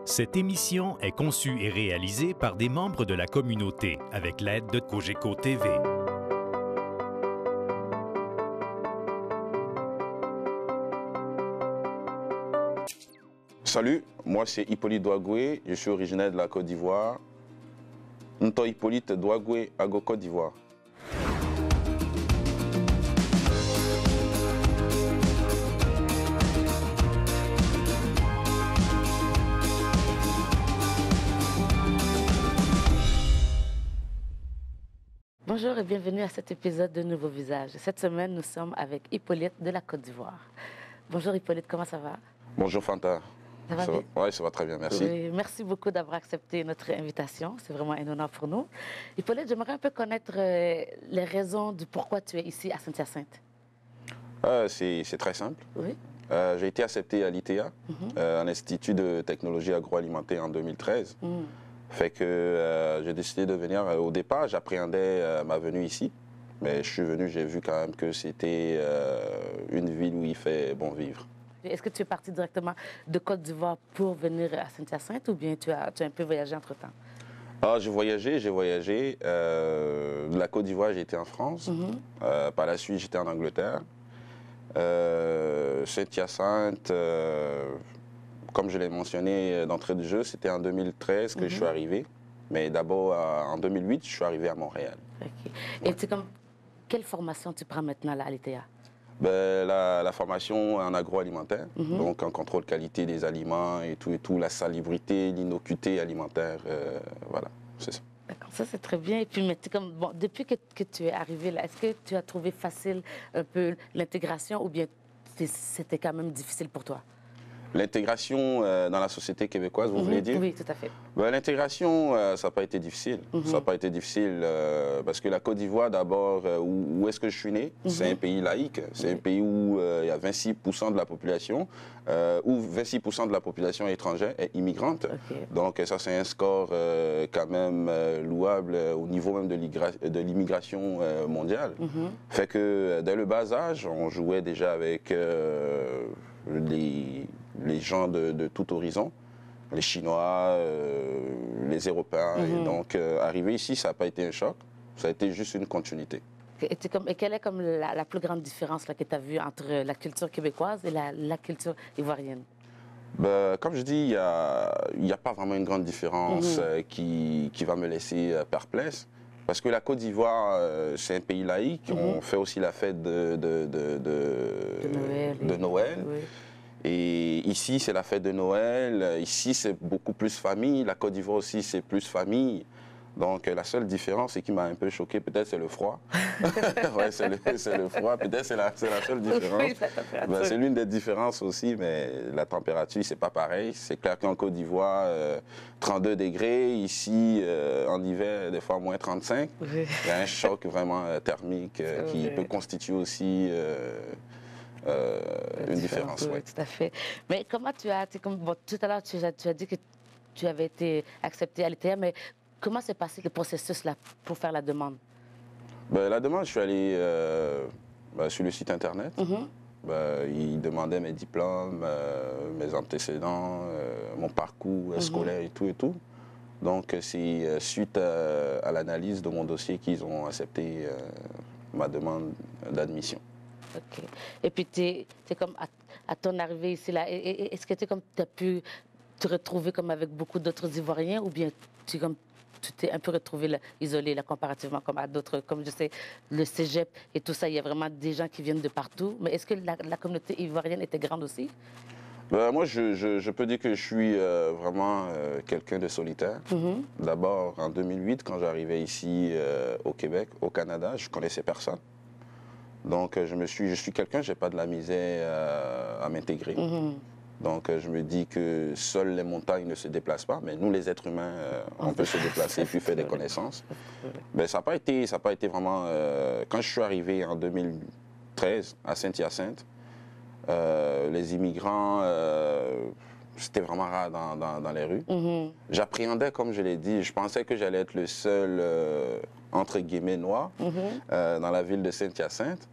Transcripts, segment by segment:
Cette émission est conçue et réalisée par des membres de la communauté avec l'aide de Cogeco TV. Salut, moi c'est Hippolyte Douagoué, je suis originaire de la Côte d'Ivoire. Nto Hippolyte Douagoué, Ago Côte d'Ivoire. Bonjour et bienvenue à cet épisode de Nouveaux Visages. Cette semaine, nous sommes avec Hippolyte de la Côte d'Ivoire. Bonjour Hippolyte, comment ça va? Bonjour Fanta. Ça va bien? Oui, ça va très bien, merci. Oui, merci beaucoup d'avoir accepté notre invitation. C'est vraiment un honneur pour nous. Hippolyte, j'aimerais un peu connaître les raisons du pourquoi tu es ici à Saint-Hyacinthe. C'est très simple. Oui. J'ai été accepté à l'ITA, un institut de technologie agroalimentaire en 2013. Fait que j'ai décidé de venir. Au départ, j'appréhendais ma venue ici. Mais je suis venu, j'ai vu quand même que c'était une ville où il fait bon vivre. Est-ce que tu es parti directement de Côte d'Ivoire pour venir à Saint-Hyacinthe ou bien tu as un peu voyagé entre-temps? Ah, j'ai voyagé. De la Côte d'Ivoire, j'ai été en France. Par la suite, j'étais en Angleterre. Saint-Hyacinthe, comme je l'ai mentionné d'entrée de jeu, c'était en 2013 que je suis arrivé. Mais d'abord, en 2008, je suis arrivé à Montréal. Okay. Et c'est comme, quelle formation tu prends maintenant là, à l'ITA? Ben, la formation en agroalimentaire, donc en contrôle qualité des aliments et tout, la salubrité, l'innocuité alimentaire, voilà, c'est ça. D'accord, ça c'est très bien. Et puis, mais comme, bon, depuis que tu es arrivé là, est-ce que tu as trouvé facile un peu l'intégration ou bien c'était quand même difficile pour toi? L'intégration dans la société québécoise, vous voulez dire? Oui, tout à fait. Ben, l'intégration, ça n'a pas été difficile. Ça n'a pas été difficile parce que la Côte d'Ivoire, d'abord, où est-ce que je suis né? C'est un pays laïque. C'est un pays où il y a 26% de la population, où 26% de la population étrangère est immigrante. Donc ça, c'est un score quand même louable au niveau même de l'immigration mondiale. Fait que dès le bas âge, on jouait déjà avec les gens de tout horizon, les Chinois, les Européens. Et donc, arriver ici, ça n'a pas été un choc, ça a été juste une continuité. Et quelle est comme la plus grande différence là, que tu as vue entre la culture québécoise et la culture ivoirienne? Ben, comme je dis, il n'y a pas vraiment une grande différence qui va me laisser perplexe. Parce que la Côte d'Ivoire, c'est un pays laïque. On fait aussi la fête de Noël. Oui. Et ici, c'est la fête de Noël. Ici, c'est beaucoup plus famille. La Côte d'Ivoire aussi, c'est plus famille. Donc, la seule différence, et qui m'a un peu choqué, peut-être, c'est le froid. Ouais, c'est le froid. Peut-être c'est la seule différence. Oui, ben, c'est l'une des différences aussi, mais la température, c'est pas pareil. C'est clair qu'en Côte d'Ivoire, 32 degrés. Ici, en hiver, des fois, moins 35. Oui. Il y a un choc vraiment thermique qui peut constituer aussi une différence. Oui, tout à fait. Mais comment tu as, bon, tout à l'heure, tu as dit que tu avais été accepté à l'ITA, mais comment s'est passé le processus là, pour faire la demande? Ben, la demande, je suis allé sur le site Internet. Il demandait mes diplômes, mes antécédents, mon parcours scolaire et tout. Donc, c'est suite à l'analyse de mon dossier qu'ils ont accepté ma demande d'admission. OK. Et puis, tu es comme à ton arrivée ici, là, est-ce que tu as pu te retrouver comme avec beaucoup d'autres Ivoiriens ou bien tu t'es un peu retrouvé là, isolé là, comparativement comme à d'autres, comme je sais, le cégep et tout ça, il y a vraiment des gens qui viennent de partout. Mais est-ce que la communauté ivoirienne était grande aussi? Moi, je peux dire que je suis vraiment quelqu'un de solitaire. D'abord, en 2008, quand j'arrivais ici au Québec, au Canada, je ne connaissais personne. Donc, je suis quelqu'un, je n'ai pas de la misère à m'intégrer. Donc, je me dis que seules les montagnes ne se déplacent pas, mais nous, les êtres humains, on peut se déplacer puis faire des connaissances. Mais ça n'a pas été vraiment... quand je suis arrivé en 2013 à Saint-Hyacinthe, les immigrants, c'était vraiment rare dans les rues. J'appréhendais, comme je l'ai dit, je pensais que j'allais être le seul, entre guillemets, noir dans la ville de Saint-Hyacinthe.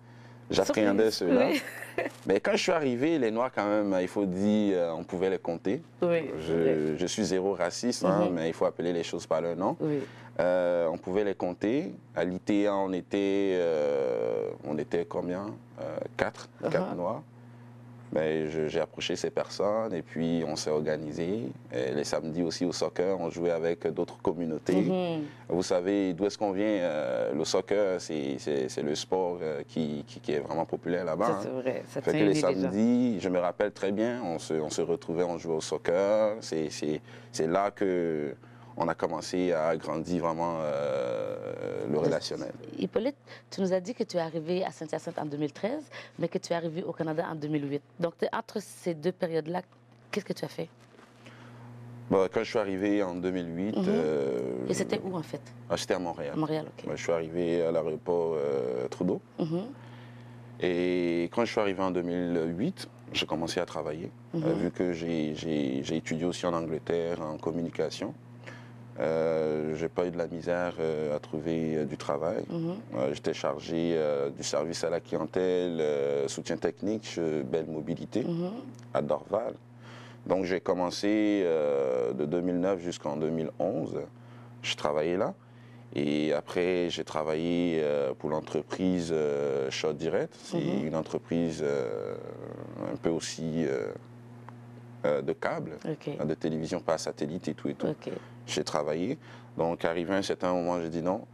J'appréhendais cela. Oui. Mais quand je suis arrivé, les Noirs, quand même, il faut dire, on pouvait les compter. Oui. Je suis zéro raciste, hein, mais il faut appeler les choses par leur nom. Oui. On pouvait les compter. À l'ITA, on était combien? Quatre Noirs. Ben, j'ai approché ces personnes et puis on s'est organisé. Et les samedis aussi au soccer, on jouait avec d'autres communautés. Vous savez d'où est-ce qu'on vient? Le soccer, c'est le sport qui est vraiment populaire là-bas. Ça, c'est vrai. Ça fait que les samedis, je me rappelle très bien, on se retrouvait, on jouait au soccer. C'est là que on a commencé à agrandir vraiment le relationnel. Hippolyte, tu nous as dit que tu es arrivé à Saint-Hyacinthe en 2013, mais que tu es arrivé au Canada en 2008. Donc, entre ces deux périodes-là, qu'est-ce que tu as fait? Bon, quand je suis arrivé en 2008... Et c'était où, en fait? C'était à Montréal. À Montréal, OK. Je suis arrivé à l'aéroport Trudeau. Et quand je suis arrivé en 2008, j'ai commencé à travailler, vu que j'ai étudié aussi en Angleterre en communication. J'ai pas eu de la misère à trouver du travail. J'étais chargé du service à la clientèle, soutien technique chez Belle Mobilité à Dorval. Donc j'ai commencé de 2009 jusqu'en 2011. Je travaillais là. Et après, j'ai travaillé pour l'entreprise Shot Direct. C'est une entreprise un peu aussi de câble, de télévision par satellite et tout et tout. J'ai travaillé. Donc, arrivé à un certain moment, j'ai dit non.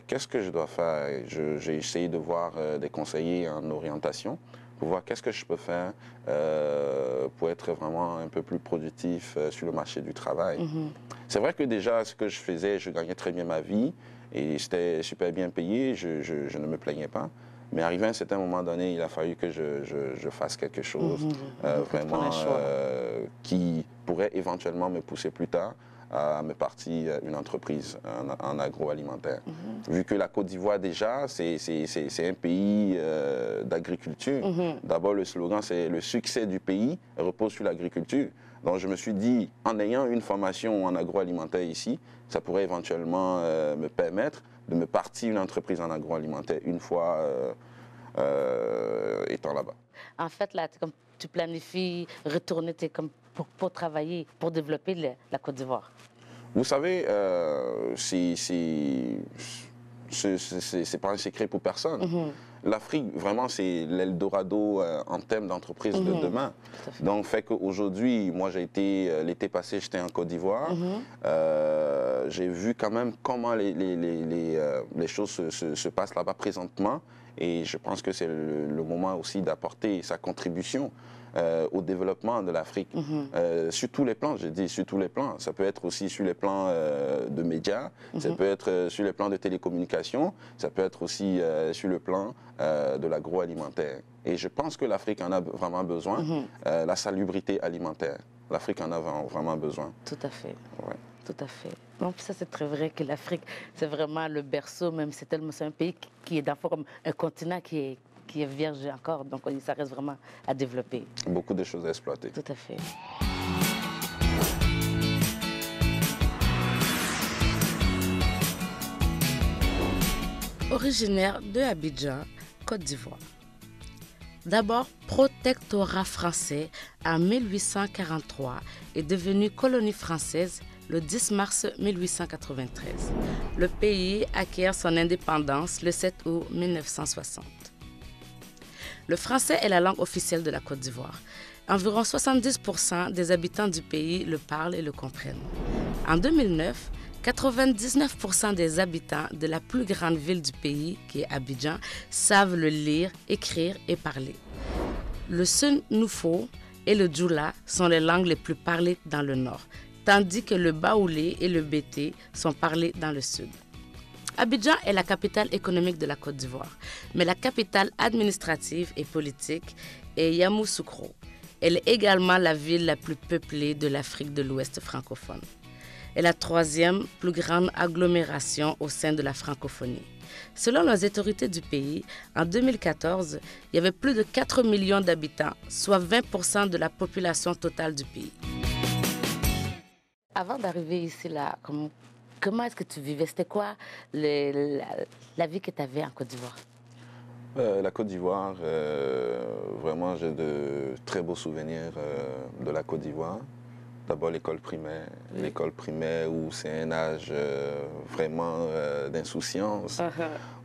Qu'est-ce que je dois faire? J'ai essayé de voir des conseillers en orientation pour voir qu'est-ce que je peux faire pour être vraiment un peu plus productif sur le marché du travail. C'est vrai que déjà, ce que je faisais, je gagnais très bien ma vie et c'était super bien payé, je ne me plaignais pas. Mais arrivé à un certain moment donné, il a fallu que je fasse quelque chose vraiment qui pourrait éventuellement me pousser plus tard à me partir une entreprise en agroalimentaire. Vu que la Côte d'Ivoire, déjà, c'est un pays d'agriculture. D'abord, le slogan, c'est « Le succès du pays repose sur l'agriculture ». Donc, je me suis dit, en ayant une formation en agroalimentaire ici, ça pourrait éventuellement me permettre de me partir une entreprise en agroalimentaire une fois étant là-bas. En fait, là, comme tu planifies retourner pour travailler, pour développer la Côte d'Ivoire. Vous savez, c'est pas un secret pour personne. L'Afrique, vraiment, c'est l'Eldorado en termes d'entreprise de demain. Donc, fait qu'aujourd'hui, moi, j'ai été, l'été passé, j'étais en Côte d'Ivoire. J'ai vu quand même comment les choses se passent là-bas présentement. Et je pense que c'est le moment aussi d'apporter sa contribution au développement de l'Afrique. Sur tous les plans, je dis sur tous les plans. Ça peut être aussi sur les plans de médias, ça peut être sur les plans de télécommunications, ça peut être aussi sur le plan de l'agroalimentaire. Et je pense que l'Afrique en a vraiment besoin, la salubrité alimentaire. L'Afrique en a vraiment besoin. Tout à fait. Ouais. Tout à fait. Donc ça, c'est très vrai que l'Afrique, c'est vraiment le berceau, même c'est un pays qui est dans comme un continent qui est vierge encore. Donc ça reste vraiment à développer. Beaucoup de choses à exploiter. Tout à fait. Originaire de Abidjan, Côte d'Ivoire. D'abord protectorat français en 1843 et devenu colonie française le 10 mars 1893. Le pays acquiert son indépendance le 7 août 1960. Le français est la langue officielle de la Côte d'Ivoire. Environ 70% des habitants du pays le parlent et le comprennent. En 2009, 99% des habitants de la plus grande ville du pays, qui est Abidjan, savent le lire, écrire et parler. Le Senufo et le Djoula sont les langues les plus parlées dans le nord, tandis que le Baoulé et le Bété sont parlés dans le sud. Abidjan est la capitale économique de la Côte d'Ivoire, mais la capitale administrative et politique est Yamoussoukro. Elle est également la ville la plus peuplée de l'Afrique de l'Ouest francophone. Elle est la troisième plus grande agglomération au sein de la francophonie. Selon les autorités du pays, en 2014, il y avait plus de 4 millions d'habitants, soit 20% de la population totale du pays. Avant d'arriver ici, là, comment est-ce que tu vivais? C'était quoi la vie que tu avais en Côte d'Ivoire? La Côte d'Ivoire, vraiment, j'ai de très beaux souvenirs de la Côte d'Ivoire. D'abord l'école primaire. Oui. L'école primaire où c'est un âge vraiment d'insouciance.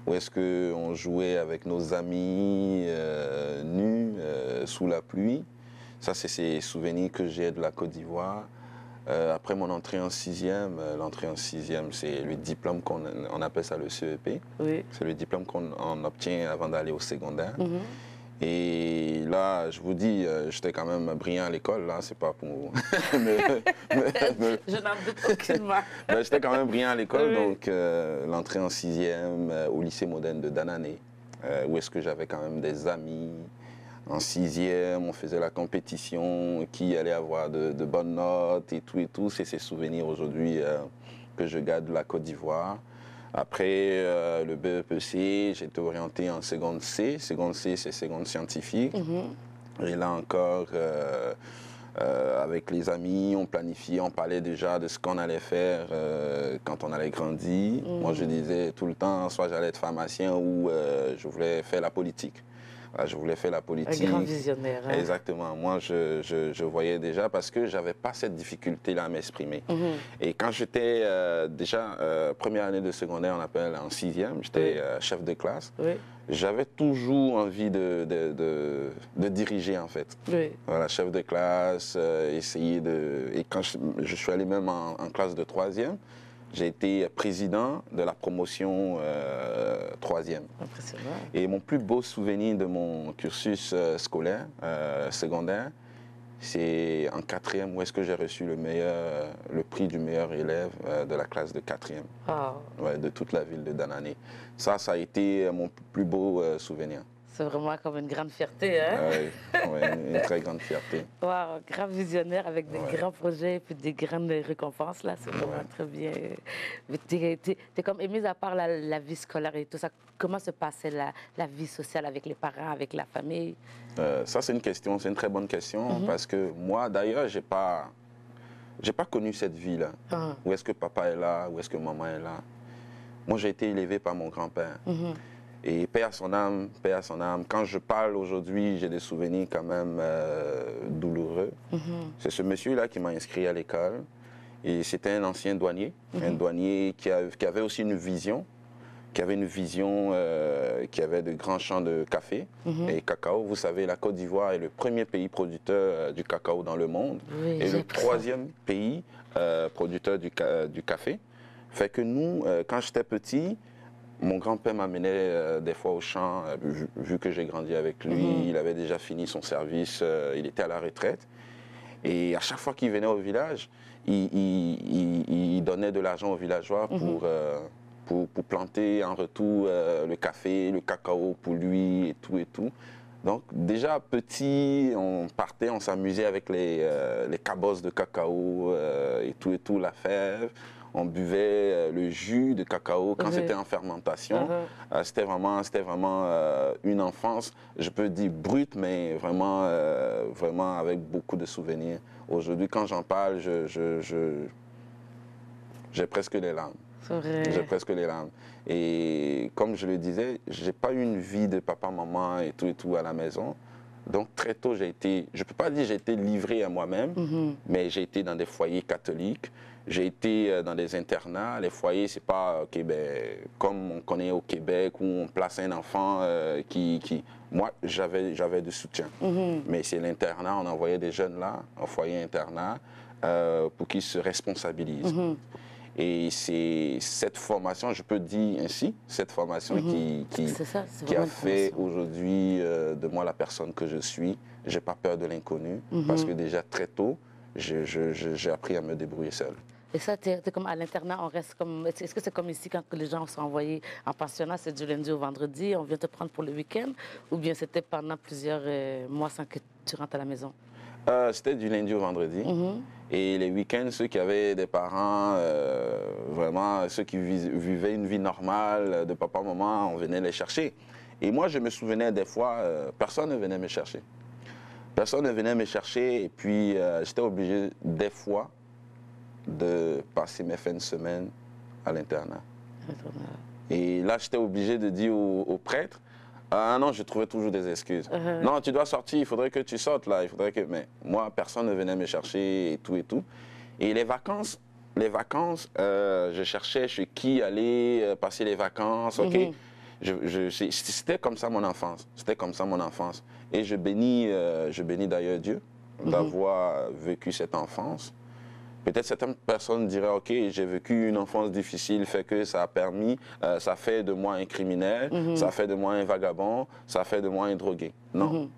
Où est-ce qu'on jouait avec nos amis nus sous la pluie. Ça, c'est ces souvenirs que j'ai de la Côte d'Ivoire. Après mon entrée en sixième, l'entrée en sixième, c'est le diplôme on appelle ça le CEP. Oui. C'est le diplôme qu'on obtient avant d'aller au secondaire. Et là, je vous dis, j'étais quand même brillant à l'école, là, c'est pas pour... Je n'en doute aucunement. Mais j'étais quand même brillant à l'école, oui. Donc l'entrée en sixième au lycée moderne de Danané, où est-ce que j'avais quand même des amis. En sixième, on faisait la compétition, qui allait avoir de bonnes notes et tout. C'est ces souvenirs aujourd'hui que je garde de la Côte d'Ivoire. Après le BEPC, j'ai été orienté en seconde C. Seconde C, c'est seconde scientifique. Et là encore, avec les amis, on planifiait, on parlait déjà de ce qu'on allait faire quand on allait grandir. Moi, je disais tout le temps, soit j'allais être pharmacien ou je voulais faire la politique. Je voulais faire la politique. Un grand visionnaire. Hein? Exactement. Moi, je voyais déjà parce que je n'avais pas cette difficulté-là à m'exprimer. Et quand j'étais déjà première année de secondaire, on appelle en sixième, j'étais chef de classe. Oui. J'avais toujours envie de diriger, en fait. Oui. Voilà, chef de classe, essayer de... Et quand je suis allé même en classe de troisième, j'ai été président de la promotion troisième. Impressionnant. Et mon plus beau souvenir de mon cursus scolaire, secondaire, c'est en quatrième où est-ce que j'ai reçu le prix du meilleur élève de la classe de quatrième, de toute la ville de Danané. Ça a été mon plus beau souvenir. C'est vraiment comme une grande fierté, hein? Oui, une très grande fierté. Wow, grand visionnaire avec des grands projets et puis des grandes récompenses, là, c'est vraiment très bien. T'es comme, et mis à part la vie scolaire et tout ça, comment se passait la vie sociale avec les parents, avec la famille? Ça, c'est une très bonne question, parce que moi, d'ailleurs, j'ai pas connu cette vie-là. Où est-ce que papa est là, où est-ce que maman est là? Moi, j'ai été élevé par mon grand-père. Et paix à son âme, paix à son âme. Quand je parle aujourd'hui, j'ai des souvenirs quand même douloureux. C'est ce monsieur-là qui m'a inscrit à l'école. Et c'était un ancien douanier, un douanier qui avait aussi une vision, qui avait de grands champs de café et cacao. Vous savez, la Côte d'Ivoire est le premier pays producteur du cacao dans le monde, et le troisième pays producteur du café. Fait que nous, quand j'étais petit, mon grand-père m'amenait des fois au champ, vu que j'ai grandi avec lui. Il avait déjà fini son service, il était à la retraite. Et à chaque fois qu'il venait au village, il donnait de l'argent aux villageois pour planter en retour le café, le cacao pour lui et tout. Donc déjà petit, on partait, on s'amusait avec les cabosses de cacao et tout, la fève. On buvait le jus de cacao quand c'était en fermentation. C'était vraiment une enfance, je peux dire brute, mais vraiment avec beaucoup de souvenirs. Aujourd'hui, quand j'en parle, j'ai presque les larmes. J'ai presque les larmes. Et comme je le disais, j'ai pas eu une vie de papa, maman et tout à la maison. Donc très tôt, je ne peux pas dire que j'ai été livré à moi-même, mais j'ai été dans des foyers catholiques. J'ai été dans des internats. Les foyers, c'est pas comme on connaît au Québec où on place un enfant Moi, j'avais du soutien. Mais c'est l'internat, on envoyait des jeunes là, en foyer internat, pour qu'ils se responsabilisent. Et c'est cette formation, je peux dire ainsi, cette formation qui a fait aujourd'hui de moi la personne que je suis. Je n'ai pas peur de l'inconnu, parce que déjà très tôt, j'ai appris à me débrouiller seul. Et ça, t'es comme à l'internat, on reste comme... Est-ce que c'est comme ici, quand les gens sont envoyés en pensionnat, c'est du lundi au vendredi, on vient te prendre pour le week-end, ou bien c'était pendant plusieurs mois sans que tu rentres à la maison? C'était du lundi au vendredi. Et les week-ends, ceux qui avaient des parents, vraiment, ceux qui vivaient une vie normale de papa, maman, on venait les chercher. Et moi, je me souvenais des fois, personne ne venait me chercher. Personne ne venait me chercher, et puis j'étais obligé des fois de passer mes fins de semaine à l'internat. Et là, j'étais obligé de dire au prêtre, Ah non, je trouvais toujours des excuses. Non, tu dois sortir, il faudrait que tu sortes là, il faudrait que... Mais moi, personne ne venait me chercher et tout et tout. Et les vacances, je cherchais chez qui aller passer les vacances, ok? C'était comme ça mon enfance, c'était comme ça mon enfance. Et je bénis d'ailleurs Dieu d'avoir vécu cette enfance. Peut-être certaines personnes diraient, ok, j'ai vécu une enfance difficile, fait que ça a permis, ça fait de moi un criminel, ça fait de moi un vagabond, ça fait de moi un drogué. Non,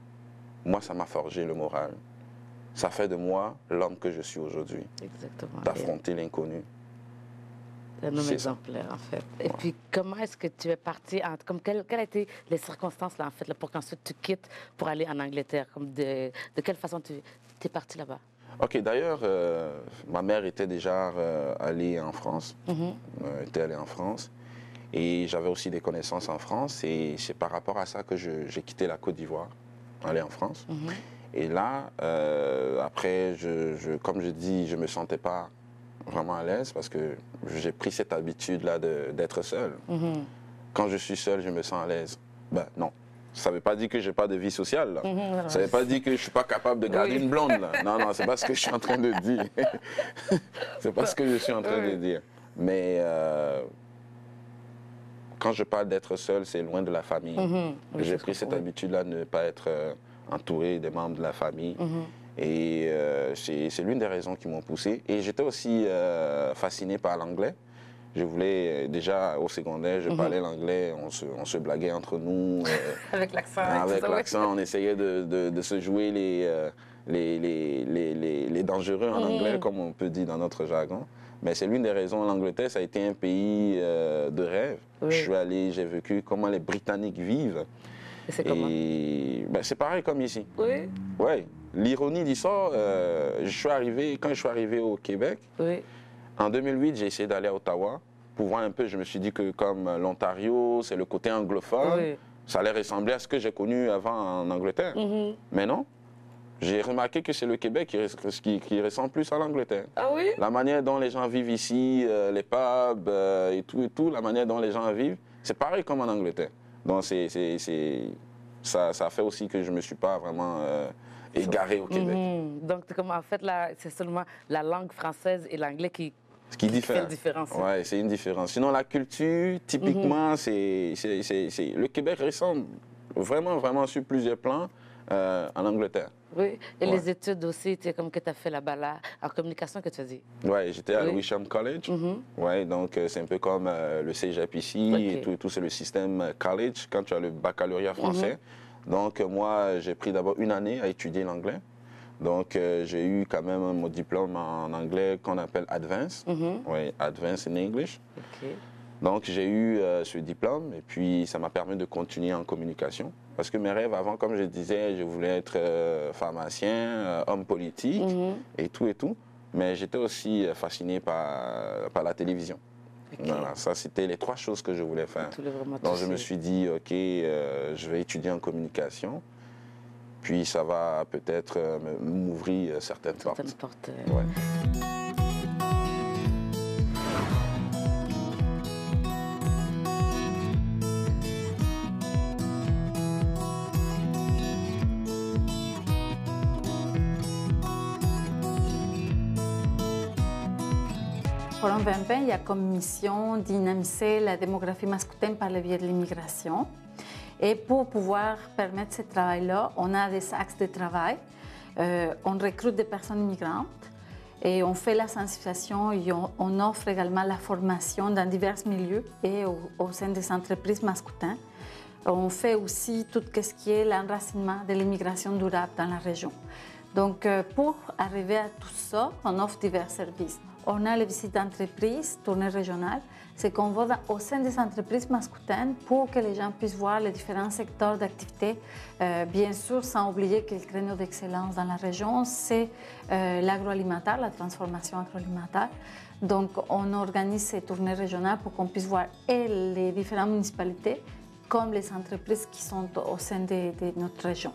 moi ça m'a forgé le moral. Ça fait de moi l'homme que je suis aujourd'hui. Exactement. D'affronter l'inconnu. C'est un homme exemplaire, en fait. Et puis, comment est-ce que tu es parti, quelles ont été les circonstances, là, en fait, là, pour qu'ensuite tu quittes pour aller en Angleterre? De quelle façon tu es parti là-bas? Ok, d'ailleurs, ma mère était déjà allée en France. Était allée en France. Et j'avais aussi des connaissances en France. Et c'est par rapport à ça que j'ai quitté la Côte d'Ivoire, aller en France. Et là, après, comme je dis, je ne me sentais pas vraiment à l'aise parce que j'ai pris cette habitude-là d'être seul. Quand je suis seul, je me sens à l'aise. Ben non. Ça ne veut pas dire que je n'ai pas de vie sociale. Là. Ça ne veut pas dire que je ne suis pas capable de garder une blonde. Là. Non, non, ce n'est pas ce que je suis en train de dire. C'est pas ce que je suis en train de dire. Mais quand je parle d'être seul, c'est loin de la famille. J'ai pris cette habitude-là de ne pas être entouré des membres de la famille. Et c'est l'une des raisons qui m'ont poussé. Et j'étais aussi fasciné par l'anglais. Je voulais, déjà au secondaire, je parlais l'anglais, on se blaguait entre nous. Avec l'accent. Avec l'accent, on essayait de se jouer les dangereux en anglais, comme on peut dire dans notre jargon. Mais c'est l'une des raisons, l'Angleterre, ça a été un pays de rêve. Je suis allé, j'ai vécu comment les Britanniques vivent. Et c'est comment? Ben, c'est pareil comme ici. Oui. Ouais. L'ironie dit ça, quand je suis arrivé au Québec, en 2008, j'ai essayé d'aller à Ottawa pour voir un peu. Je me suis dit que comme l'Ontario, c'est le côté anglophone, ça allait ressembler à ce que j'ai connu avant en Angleterre. Mais non, j'ai remarqué que c'est le Québec qui ressemble plus à l'Angleterre. Ah oui? La manière dont les gens vivent ici, les pubs et tout, la manière dont les gens vivent, c'est pareil comme en Angleterre. Donc ça fait aussi que je ne me suis pas vraiment égaré au Québec. Donc, en fait, c'est seulement la langue française et l'anglais qui fait la différence. Oui, c'est une différence. Sinon, la culture, typiquement, le Québec ressemble vraiment, vraiment sur plusieurs plans en Angleterre. Oui, et les études aussi, comme que tu as fait là-bas, là, en communication que tu as dit. Oui, j'étais à Lewisham College. Ouais, donc c'est un peu comme le cégep ici et tout, c'est le système college quand tu as le baccalauréat français. Donc moi, j'ai pris d'abord une année à étudier l'anglais. Donc j'ai eu quand même mon diplôme en anglais qu'on appelle Advanced. Oui, Advanced in English. Donc j'ai eu ce diplôme et puis ça m'a permis de continuer en communication. Parce que mes rêves avant, comme je disais, je voulais être pharmacien, homme politique et tout. Mais j'étais aussi fasciné par la télévision. Voilà, ça c'était les trois choses que je voulais faire. Donc je me suis dit, ok, je vais étudier en communication. Puis ça va peut-être m'ouvrir certaines portes. Ouais. Forum 2020, il y a comme mission dynamiser la démographie masculine par le biais de l'immigration. Et pour pouvoir permettre ce travail-là, on a des axes de travail. On recrute des personnes immigrantes et on fait la sensibilisation et on offre également la formation dans divers milieux et au sein des entreprises masculines. On fait aussi tout ce qui est l'enracinement de l'immigration durable dans la région. Donc, pour arriver à tout ça, on offre divers services. On a les visites d'entreprise, tournées régionales. C'est qu'on va au sein des entreprises masculines pour que les gens puissent voir les différents secteurs d'activité. Bien sûr, sans oublier que le créneau d'excellence dans la région, c'est l'agroalimentaire, la transformation agroalimentaire. Donc, on organise ces tournées régionales pour qu'on puisse voir et les différentes municipalités comme les entreprises qui sont au sein de notre région.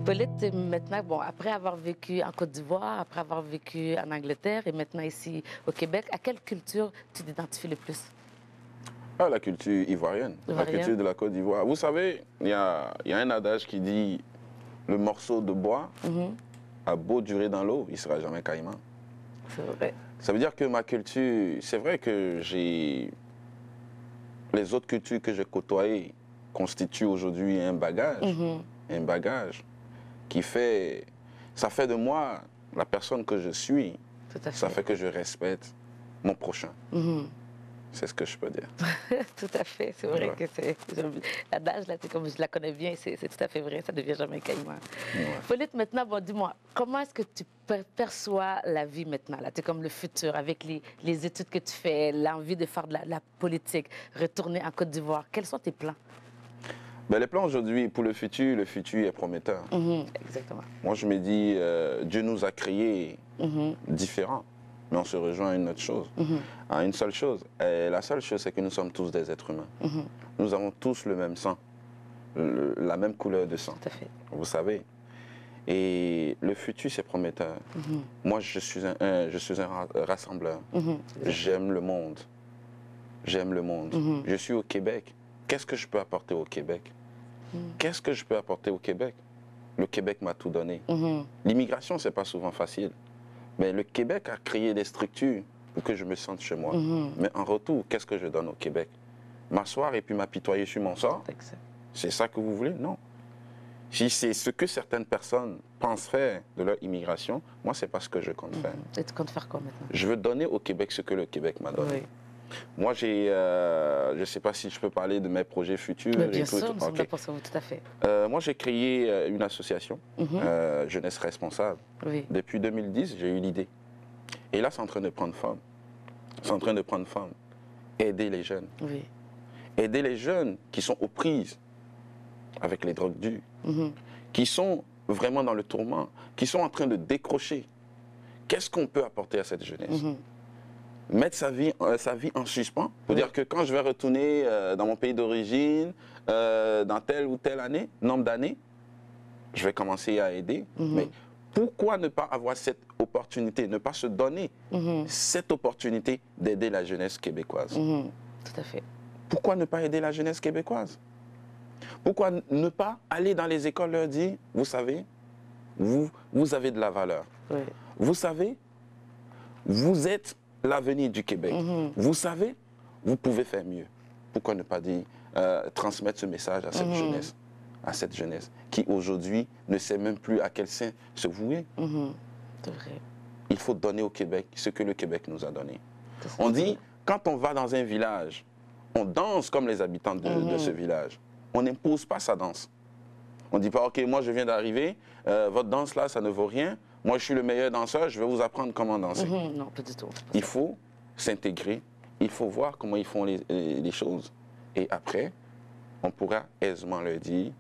Paulette, maintenant, bon, après avoir vécu en Côte d'Ivoire, après avoir vécu en Angleterre et maintenant ici au Québec, à quelle culture tu t'identifies le plus? Ah, la culture ivoirienne, la culture de la Côte d'Ivoire. Vous savez, il y a un adage qui dit le morceau de bois a beau durer dans l'eau, il ne sera jamais caïman. C'est vrai. Ça veut dire que ma culture, c'est vrai que les autres cultures que j'ai côtoyées constituent aujourd'hui un bagage qui fait, ça fait de moi la personne que je suis. Tout à fait. Ça fait que je respecte mon prochain. C'est ce que je peux dire. Tout à fait, c'est vrai que c'est... L'adage, là, comme je la connais bien, c'est tout à fait vrai, ça ne devient jamais caïman. Paulette, maintenant, bon, dis-moi, comment est-ce que tu perçois la vie maintenant, là? C'est comme le futur, avec les études que tu fais, l'envie de faire de la politique, retourner en Côte d'Ivoire. Quels sont tes plans? Ben, les plans aujourd'hui, pour le futur est prometteur. Exactement. Moi, je me dis, Dieu nous a créés différents. Mais on se rejoint à une autre chose, à une seule chose. Et la seule chose, c'est que nous sommes tous des êtres humains. Nous avons tous le même sang, la même couleur de sang. Tout à fait. Vous savez. Et le futur, c'est prometteur. Moi, je suis un rassembleur. J'aime le monde. J'aime le monde. Je suis au Québec. Qu'est-ce que je peux apporter au Québec? Qu'est-ce que je peux apporter au Québec? Le Québec m'a tout donné. L'immigration, ce n'est pas souvent facile. Mais le Québec a créé des structures pour que je me sente chez moi. Mais en retour, qu'est-ce que je donne au Québec? M'asseoir et puis m'apitoyer sur mon sort? C'est ça que vous voulez? Non. Si c'est ce que certaines personnes pensent faire de leur immigration, moi, ce n'est pas ce que je compte faire. Et tu comptes faire quoi maintenant? Je veux donner au Québec ce que le Québec m'a donné. Moi, je ne sais pas si je peux parler de mes projets futurs. Mais bien sûr, nous sommes là pour ça, tout à fait. Moi, j'ai créé une association, Jeunesse Responsable. Depuis 2010, j'ai eu l'idée. Et là, c'est en train de prendre forme. C'est en train de prendre forme. Aider les jeunes. Aider les jeunes qui sont aux prises avec les drogues dures, qui sont vraiment dans le tourment, qui sont en train de décrocher. Qu'est-ce qu'on peut apporter à cette jeunesse? Mettre sa vie en suspens pour dire que quand je vais retourner dans mon pays d'origine, dans telle ou telle année, nombre d'années, je vais commencer à aider. Mais pourquoi ne pas avoir cette opportunité, ne pas se donner cette opportunité d'aider la jeunesse québécoise? Tout à fait. Pourquoi ne pas aider la jeunesse québécoise? Pourquoi ne pas aller dans les écoles leur dire, vous savez, vous avez de la valeur. Vous savez, vous êtes l'avenir du Québec. Vous savez, vous pouvez faire mieux. Pourquoi ne pas dire, transmettre ce message à cette jeunesse, qui aujourd'hui ne sait même plus à quel sein se vouer. C'est vrai. Il faut donner au Québec ce que le Québec nous a donné. On dit, quand on va dans un village, on danse comme les habitants de ce village. On n'impose pas sa danse. On ne dit pas, OK, moi je viens d'arriver, votre danse là, ça ne vaut rien. Moi, je suis le meilleur danseur, je vais vous apprendre comment danser. Non, pas du tout. Il faut s'intégrer, il faut voir comment ils font les choses. Et après, on pourra aisément leur dire,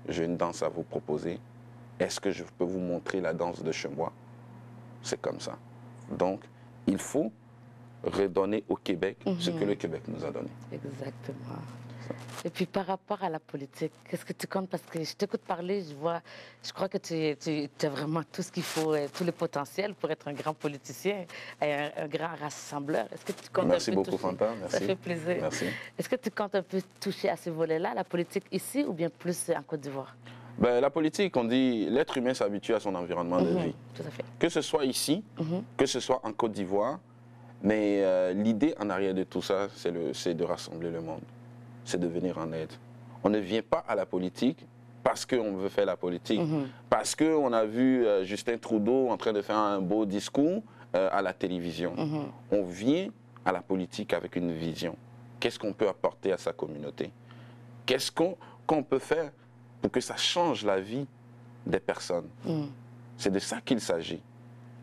j'ai une danse à vous proposer. Est-ce que je peux vous montrer la danse de chez moi? C'est comme ça. Donc, il faut redonner au Québec ce que le Québec nous a donné. Exactement. Et puis par rapport à la politique, qu'est-ce que tu comptes? Parce que je t'écoute parler, je crois que tu as vraiment tout ce qu'il faut, tout le potentiel pour être un grand politicien et un grand rassembleur. Est-ce que tu comptes Merci un peu beaucoup, Fanta. Merci. Ça fait plaisir. Merci. Est-ce que tu comptes un peu toucher à ces volets-là, la politique ici ou bien plus en Côte d'Ivoire? Ben, la politique, on dit, l'être humain s'habitue à son environnement de vie. Tout à fait. Que ce soit ici, que ce soit en Côte d'Ivoire, mais l'idée en arrière de tout ça, c'est de rassembler le monde. C'est de venir en aide. On ne vient pas à la politique parce qu'on veut faire la politique, parce qu'on a vu Justin Trudeau en train de faire un beau discours à la télévision. On vient à la politique avec une vision. Qu'est-ce qu'on peut apporter à sa communauté? Qu'est-ce qu'on peut faire pour que ça change la vie des personnes? C'est de ça qu'il s'agit.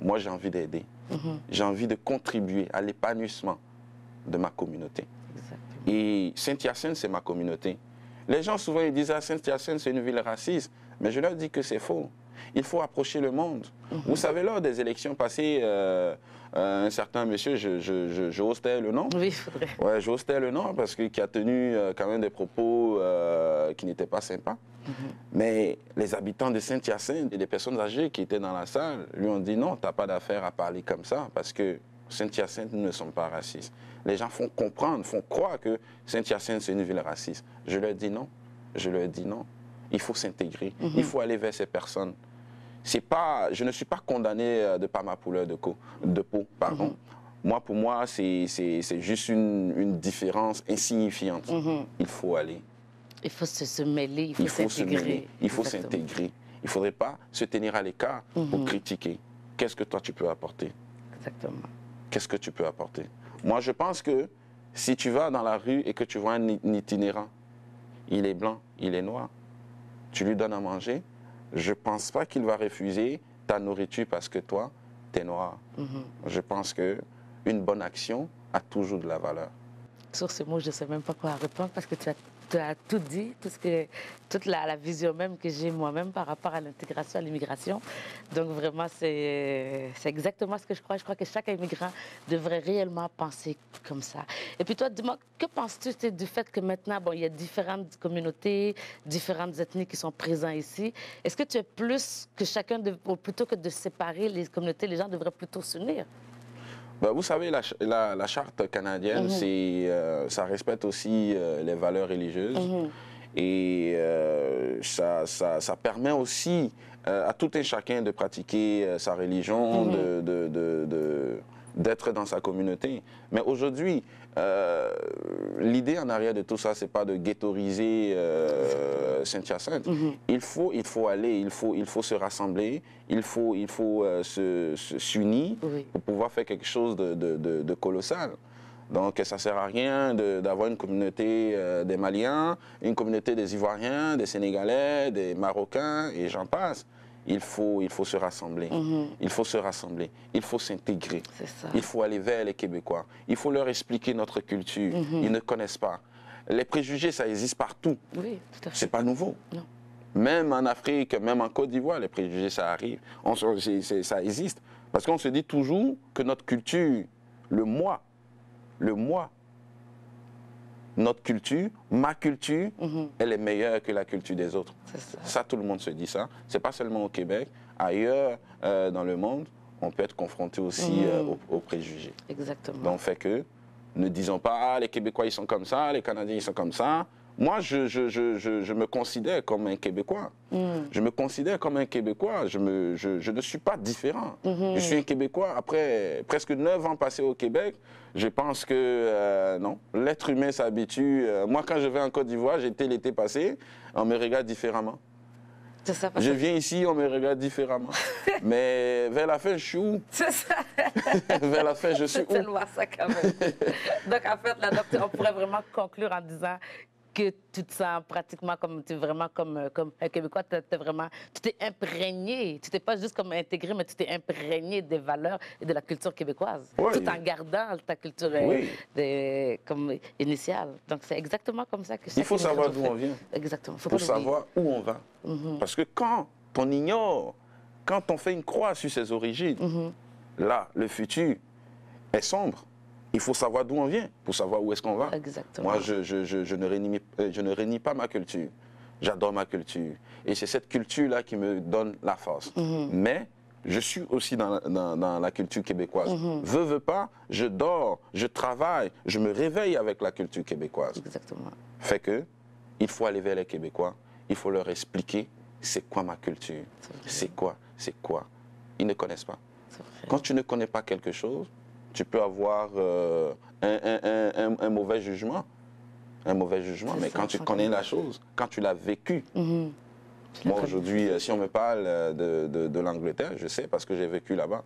Moi, j'ai envie d'aider. J'ai envie de contribuer à l'épanouissement de ma communauté. Exactement. Et Saint-Hyacinthe, c'est ma communauté. Les gens, souvent, ils disent « Ah, Saint-Hyacinthe, c'est une ville raciste. » Mais je leur dis que c'est faux. Il faut approcher le monde. Vous savez, lors des élections passées, un certain monsieur, j'ose taire le nom. Oui, il faudrait. Ouais, j'ose taire le nom parce qu'il a tenu quand même des propos qui n'étaient pas sympas. Mais les habitants de Saint-Hyacinthe et les personnes âgées qui étaient dans la salle lui ont dit non, tu n'as pas d'affaire à parler comme ça parce que Saint-Hyacinthe, nous ne sommes pas racistes. Les gens font comprendre, font croire que Saint-Hyacinthe, c'est une ville raciste. Je leur dis non. Je leur dis non. Il faut s'intégrer. Il faut aller vers ces personnes. Je ne suis pas condamné de par ma couleur de peau. Pardon. Moi, pour moi, c'est juste une différence insignifiante. Il faut aller. Il faut se mêler, il faut s'intégrer. Il faut s'intégrer. Il ne faudrait pas se tenir à l'écart pour critiquer. Qu'est-ce que toi, tu peux apporter? Exactement. Qu'est-ce que tu peux apporter? Moi, je pense que si tu vas dans la rue et que tu vois un itinérant, il est blanc, il est noir, tu lui donnes à manger, je ne pense pas qu'il va refuser ta nourriture parce que toi, tu es noir. Je pense qu'une bonne action a toujours de la valeur. Sur ce mot, je ne sais même pas quoi répondre parce que tu as tout dit, toute la vision même que j'ai moi-même par rapport à l'intégration, à l'immigration. Donc vraiment, c'est exactement ce que je crois. Je crois que chaque immigrant devrait réellement penser comme ça. Et puis toi, dis-moi, que penses-tu du fait que maintenant, bon, il y a différentes communautés, différentes ethnies qui sont présentes ici. Est-ce que tu es plus que chacun, plutôt que de séparer les communautés, les gens devraient plutôt s'unir? Ben, vous savez, la charte canadienne, ça respecte aussi les valeurs religieuses. Et ça permet aussi à tout un chacun de pratiquer sa religion, d'être dans sa communauté. Mais aujourd'hui, l'idée en arrière de tout ça, c'est pas de ghettoiser Saint-Hyacinthe. Il faut aller, il faut se rassembler, il faut s'unir pour pouvoir faire quelque chose de colossal. Donc, ça ne sert à rien d'avoir une communauté des Maliens, une communauté des Ivoiriens, des Sénégalais, des Marocains, et j'en passe. Il faut se rassembler. Il faut se rassembler. Il faut s'intégrer. Il faut aller vers les Québécois. Il faut leur expliquer notre culture. Ils ne connaissent pas. Les préjugés, ça existe partout. Oui, tout à fait. C'est pas nouveau. Non. Même en Afrique, même en Côte d'Ivoire, les préjugés, ça arrive. Ça existe. Parce qu'on se dit toujours que notre culture, le moi, notre culture, ma culture, elle est meilleure que la culture des autres. Ça, tout le monde se dit ça. Ce n'est pas seulement au Québec. Ailleurs dans le monde, on peut être confronté aussi aux préjugés. Exactement. Donc, fait que ne disons pas, ah, les Québécois, ils sont comme ça, les Canadiens, ils sont comme ça. Moi, je me considère comme un Québécois. Je me considère comme un Québécois. Je ne suis pas différent. Je suis un Québécois. Après presque 9 ans passés au Québec, je pense que non, l'être humain s'habitue. Moi, quand je vais en Côte d'Ivoire, j'étais l'été passé, on me regarde différemment. Ça, je viens ici, on me regarde différemment. Mais vers la fin, je suis où? C'est ça. Vers la fin, je suis où? C'est tellement ça quand même. Donc, en fait, là, on pourrait vraiment conclure en disant que tu te sens pratiquement comme, tu es vraiment comme un Québécois, tu t'es imprégné, tu t'es pas juste comme intégré, mais tu t'es imprégné des valeurs et de la culture québécoise, tout en gardant ta culture comme initiale. Donc c'est exactement comme ça que il faut savoir d'où on vient. Exactement. Faut savoir où on va. Parce que quand on ignore, quand on fait une croix sur ses origines, là, le futur est sombre. Il faut savoir d'où on vient pour savoir où est-ce qu'on va. Exactement. Moi, je ne renie pas ma culture. J'adore ma culture. Et c'est cette culture-là qui me donne la force. Mais je suis aussi dans la culture québécoise. Veux pas, je dors, je travaille, je me réveille avec la culture québécoise. Exactement. Fait que, il faut aller vers les Québécois. Il faut leur expliquer c'est quoi ma culture. C'est quoi. Ils ne connaissent pas. Quand tu ne connais pas quelque chose, tu peux avoir un mauvais jugement. Mais quand tu connais la chose, quand tu l'as vécu. Moi, aujourd'hui, si on me parle de l'Angleterre, je sais parce que j'ai vécu là-bas.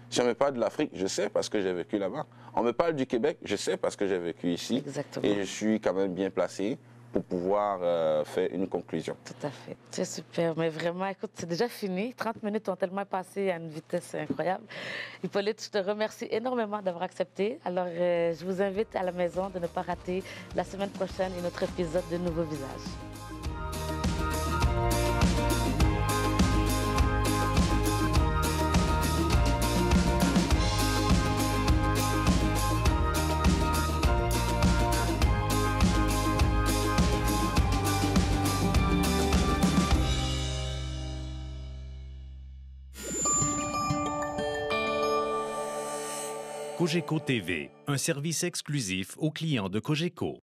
Si on me parle de l'Afrique, je sais parce que j'ai vécu là-bas. On me parle du Québec, je sais parce que j'ai vécu ici. Exactement. Et je suis quand même bien placé pour pouvoir faire une conclusion. Tout à fait. C'est super. Mais vraiment, écoute, c'est déjà fini. 30 minutes ont tellement passé à une vitesse incroyable. Hippolyte, je te remercie énormément d'avoir accepté. Alors, je vous invite à la maison de ne pas rater la semaine prochaine un autre épisode de Nouveaux Visages. Cogeco TV, un service exclusif aux clients de Cogeco.